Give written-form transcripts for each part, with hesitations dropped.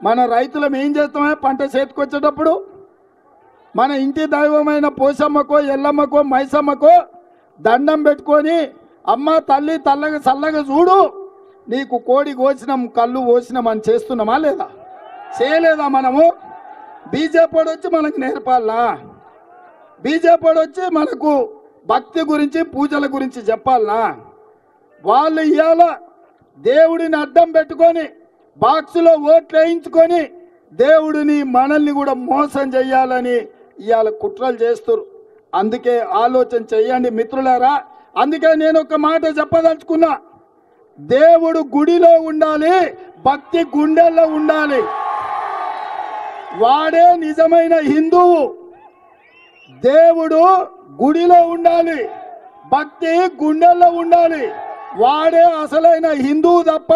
మన రైతులం ఏం చేస్తామే పంట చేతికొచ్చేటప్పుడు మన ఇంటి దైవమైన పోసమ్మకో ఎల్లమ్మకో మైసమ్మకో దండం పెట్టుకొని అమ్మ తల్లి తల్లగా చల్లగా చూడు నీకు కోడి కోసినాం కళ్ళు కోసినాం అని చేస్తున్నామా లేదా? చేయలేదా? మనము బీజేపీ వచ్చి మనకు నేర్పాలా? బీజేపీ వచ్చి మనకు భక్తి గురించి పూజల గురించి చెప్పాలనా? వాళ్ళు ఇవాళ దేవుడిని అడ్డం పెట్టుకొని బాక్సులో ఓట్లు వేయించుకొని దేవుడిని మనల్ని కూడా మోసం చేయాలని ఇవాళ కుట్రలు చేస్తారు. అందుకే ఆలోచన చేయండి మిత్రులారా. అందుకే నేను ఒక మాట చెప్పదలుచుకున్నా, దేవుడు గుడిలో ఉండాలి, భక్తి గుండెల్లో ఉండాలి. వాడే నిజమైన హిందువు. దేవుడు గుడిలో ఉండాలి, భక్తి గుండెల్లో ఉండాలి. వాడే అసలైన హిందువు తప్ప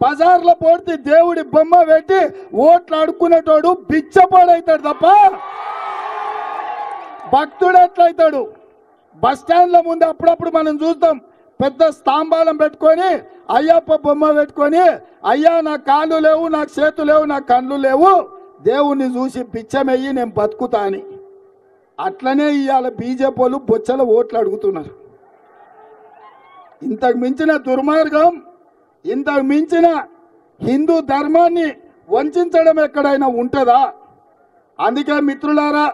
బజార్లో పోతే దేవుడి బొమ్మ పెట్టి ఓట్లు అడుక్కునేటోడు బిచ్చపాడైతాడు తప్ప భక్తుడు ఎట్లయితాడు? బస్ స్టాండ్ల ముందు అప్పుడప్పుడు మనం చూస్తాం, పెద్ద స్తంభాలం పెట్టుకొని అయ్యప్ప బొమ్మ పెట్టుకొని, అయ్యా నా కాళ్ళు లేవు, నాకు చేతులు లేవు, నా కళ్ళు లేవు, దేవుణ్ణి చూసి బిచ్చమెయ్యి నేను బతుకుతా అని. అట్లనే ఇవాళ బీజేపీ వాళ్ళు బొచ్చల ఓట్లు అడుగుతున్నారు. ఇంతకు మించిన దుర్మార్గం, ఇంతకు మించిన హిందూ ధర్మాన్ని వంచడం ఎక్కడైనా ఉంటుందా? అందుకే మిత్రులారా,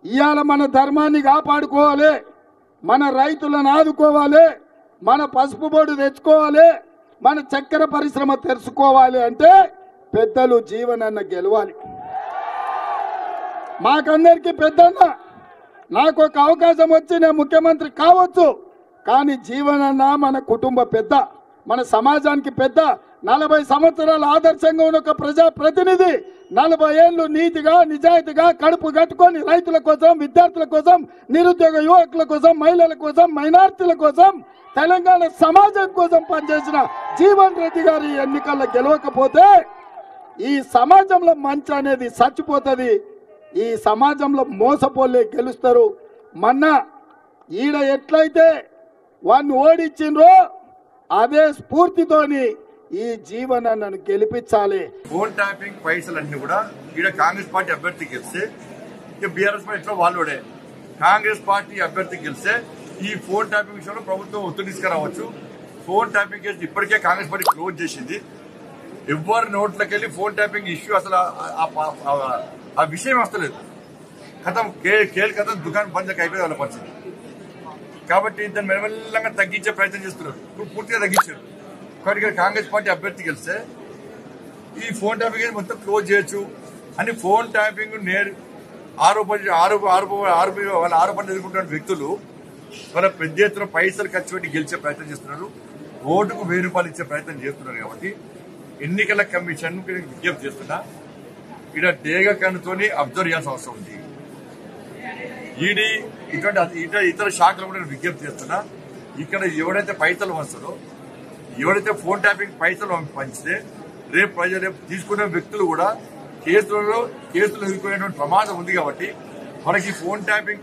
ఇవాళ మన ధర్మాన్ని కాపాడుకోవాలి, మన రైతులను ఆదుకోవాలి, మన పసుపు బోర్డు తెచ్చుకోవాలి, మన చక్కెర పరిశ్రమ తెరుచుకోవాలి అంటే పెద్దలు జీవనన్న గెలవాలి. మాకందరికీ పెద్దన్న, నాకు ఒక అవకాశం వచ్చి నేను ముఖ్యమంత్రి కావచ్చు, కానీ జీవనన్న మన కుటుంబ పెద్ద, మన సమాజానికి పెద్ద. 40 సంవత్సరాలు ఆదర్శంగా ఉన్న ఒక ప్రజాప్రతినిధి, 40 ఏళ్ళు నీతిగా నిజాయితీగా కడుపు కట్టుకొని రైతుల కోసం, విద్యార్థుల కోసం, నిరుద్యోగ యువకుల కోసం, మహిళల కోసం, మైనార్టీల కోసం, తెలంగాణ సమాజం కోసం పనిచేసిన జీవన్ రెడ్డి గారి ఎన్నికల్లో గెలవకపోతే ఈ సమాజంలో మంచి అనేది చచ్చిపోతుంది. ఈ సమాజంలో మోసపోలే గెలుస్తారు. మొన్న ఈడ ఎట్లయితే వాడిని ఓడించిండ్రో అదే స్ఫూర్తితోని ఈ జీవనన్నను గెలిపించాలి. ఫోన్ ట్యాపింగ్ పైసలన్నీ కూడా ఈడ కాంగ్రెస్ పార్టీ అభ్యర్థి గెలిస్తే ఇక బీఆర్ఎస్ పార్టీ వాళ్ళోడే. కాంగ్రెస్ పార్టీ అభ్యర్థి గెలిస్తే ఈ ఫోన్ ట్యాపింగ్ విషయంలో ప్రభుత్వం ఒత్తిడి తీసుకురావచ్చు. ఫోన్ ట్యాపింగ్ కేసు ఇప్పటికే కాంగ్రెస్ పార్టీ క్లోజ్ చేసింది. ఎవరి నోట్లకి వెళ్ళి ఫోన్ ట్యాపింగ్ ఇష్యూ అసలు ఆ విషయం వస్తలేదు. కథం కథం దుకాణం బంద్ అయిపోయింది వాళ్ళ పరిస్థితి. కాబట్టి దాన్ని మెల్లమెల్లంగా తగ్గించే ప్రయత్నం చేస్తున్నారు. ఇప్పుడు పూర్తిగా తగ్గించారు. కాబట్టి ఇక్కడ కాంగ్రెస్ పార్టీ అభ్యర్థి గెలిస్తే ఈ ఫోన్ ట్యాపింగ్ మొత్తం క్లోజ్ చేయొచ్చు అని ఫోన్ ట్యాపింగ్ ఆరోపణలు ఎదుర్కొంటున్న వ్యక్తులు వాళ్ళ పెద్ద ఎత్తున పైసలు ఖర్చు పెట్టి గెలిచే ప్రయత్నం చేస్తున్నారు. ఓటుకు 1000 రూపాయలు ఇచ్చే ప్రయత్నం చేస్తున్నారు. కాబట్టి ఎన్నికల కమిషన్ విజ్ఞప్తి చేస్తున్నా, ఇక్కడ డేగ కన్నుతోని అబ్జర్వ్ చేయాల్సిన అవసరం ఉంది. ఈడీ ఇటువంటి ఇతర శాఖలు కూడా విజ్ఞప్తి చేస్తున్నా, ఇక్కడ ఎవడైతే పైసలు వస్తాడో, ఎవరైతే ఫోన్ ట్యాపింగ్ పైసలు పంచితే రేపు తీసుకునే వ్యక్తులు కూడా కేసులు ఎదుర్కొనేటువంటి ప్రమాదం ఉంది. కాబట్టి మనకి ఫోన్ ట్యాపింగ్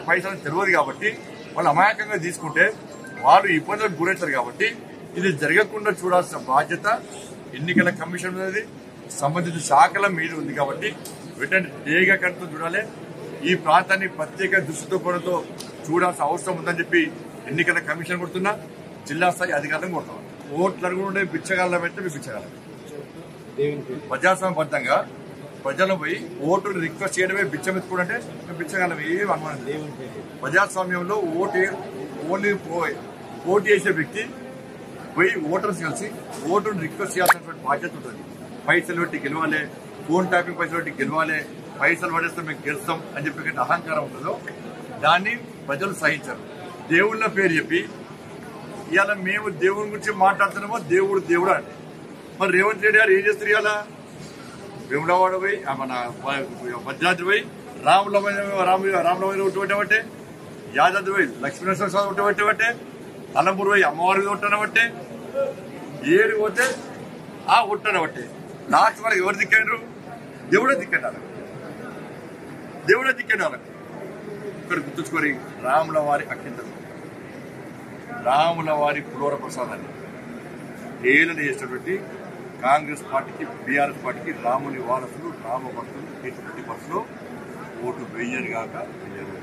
పైసలు తెలియదు. కాబట్టి వాళ్ళు అమాయకంగా తీసుకుంటే వాళ్ళు ఇబ్బందులకు గురవుతారు. కాబట్టి ఇది జరగకుండా చూడాల్సిన బాధ్యత ఎన్నికల కమిషన్ అనేది సంబంధిత శాఖల మీద ఉంది. కాబట్టి వెంటనే డేగా కడుతూ చూడాలి. ఈ ప్రాంతాన్ని ప్రత్యేక దృష్టితో కూడా చూడాల్సిన అవసరం ఉందని చెప్పి ఎన్నికల కమిషన్ కొడుతున్నా, జిల్లా స్థాయి అధికారులను కొడుతున్నాం. ఓట్లను కూడా బిచ్చగాళ్ళ పెడితే మేము బిచ్చగాలం. ప్రజాస్వామ్యబద్ధంగా ప్రజలు పోయి ఓటును రిక్వెస్ట్ చేయడమే బిచ్చం ఎత్తుకుంటే మేము బిచ్చగాలం. ఏం అనుమానం లేదు. ప్రజాస్వామ్యంలో ఓన్లీ పోటీ చేసే వ్యక్తి పోయి ఓటర్స్ కలిసి ఓటును రిక్వెస్ట్ చేయాల్సినటువంటి బాధ్యత ఉంటుంది. పైసలు పెట్టి గెలవాలి, ఫోన్ ట్యాపింగ్ పైసలు పెట్టి గెలవాలి, పైసలు పడేస్తే మేము గెలుస్తాం అని చెప్పి అహంకారం ఉంటుందో దాన్ని ప్రజలు సహించారు. దేవుళ్ళ పేరు చెప్పి ఇవాళ మేము దేవుని గురించి మాట్లాడుతున్నామో దేవుడు అంటే మరి రేవంత్ రెడ్డి గారు ఏం చేస్తారు? ఇవాళ వేములవాడ పోయి మన భద్రాద్రి పోయి రాములమైన ఒట్టుబట్టే, యాదాద్రి పోయి లక్ష్మీనరసింహ స్వామి ఒట్టుబట్టే, అలంపూర్ పోయి అమ్మవారి ఒట్టనబట్టే, ఏడు పోతే ఆ ఒట్టనబట్టే. లాస్ట్ వరకు ఎవరు దిక్కారు? దేవుడే దిక్కండి. వాళ్ళకి ఇక్కడ గుర్తుంచుకొని రాముల వారి అక్షింతలు, రాముల వారి పులోర ప్రసాదాన్ని ఏలను చేసినటువంటి కాంగ్రెస్ పార్టీకి బీఆర్ఎస్ పార్టీకి రాముని వారసులు రామభక్తులు ఎటువంటి బస్సులో ఓటు వెయ్యరు కాక వెయ్యరు.